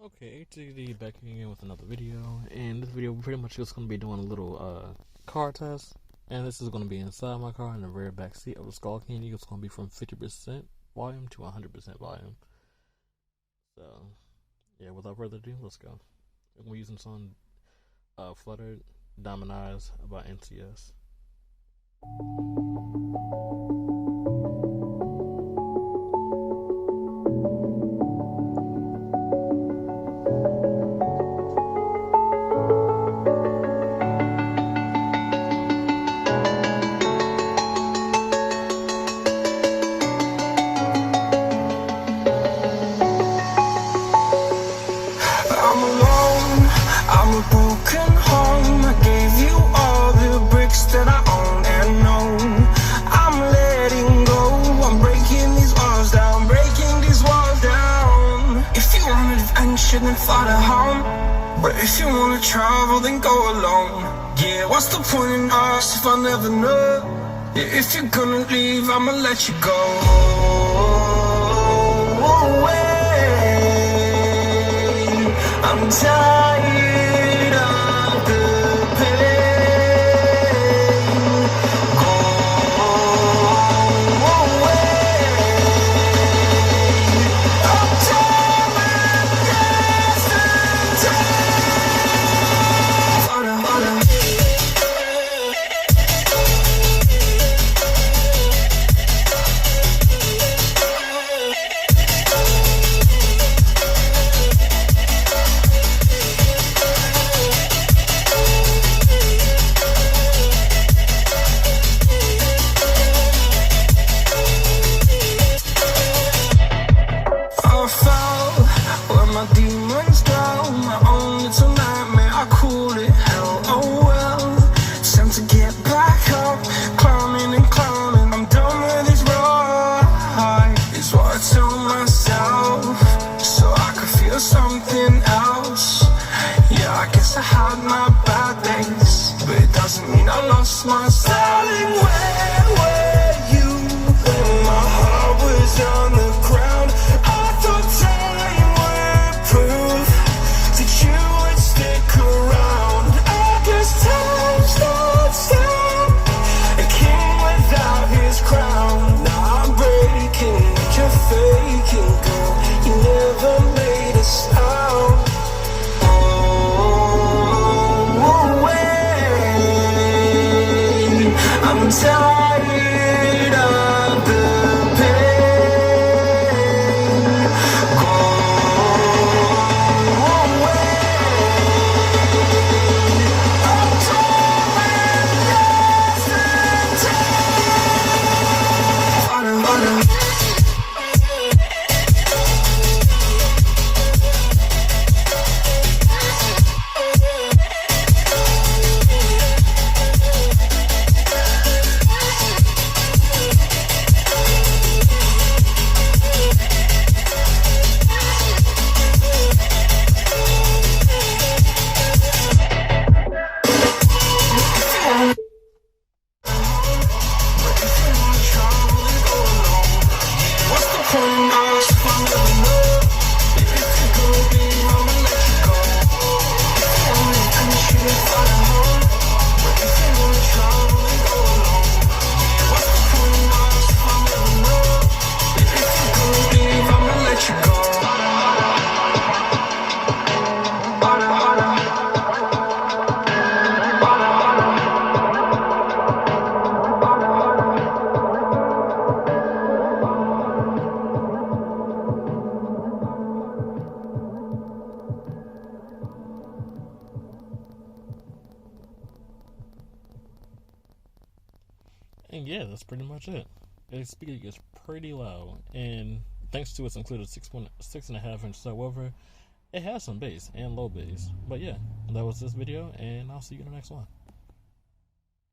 Okay, HTD back again with another video, and this video pretty much just going to be doing a little car test, and this is going to be inside my car in the rear back seat of the SkullCandy. It's going to be from 50% volume to 100% volume. So, yeah, without further ado, let's go. We're using some Fluttered Diamond Eyes by NCS. I'm a broken home. I gave you all the bricks that I own and know. I'm letting go. I'm breaking these walls down, breaking these walls down. If you wanna live ancient, then fly to home. But if you wanna travel, then go alone. Yeah, what's the point in us if I never know? Yeah, if you're gonna leave, I'ma let you go. I'm tired of the pain. Go away. I'm tired of my demons down, my own little nightmare, I call it hell, oh well. It's time to get back up, climbing and climbing, I'm done with this ride, is what I tell myself, so I could feel something else. Yeah, I guess I had my bad days, but it doesn't mean I lost my darling. Where were you when my heart was on the ground? I thought time would prove that you would stick around. I guess time stood still, a king without his crown. Now I'm breaking, you're faking, girl. You never made a sound. Oh, wait, I'm tired of the pain. Go away. I'm tired of And yeah, that's pretty much it. The speaker gets pretty loud, and thanks to its included 6.5-inch subwoofer, it has some bass and low bass. But yeah, that was this video, and I'll see you in the next one.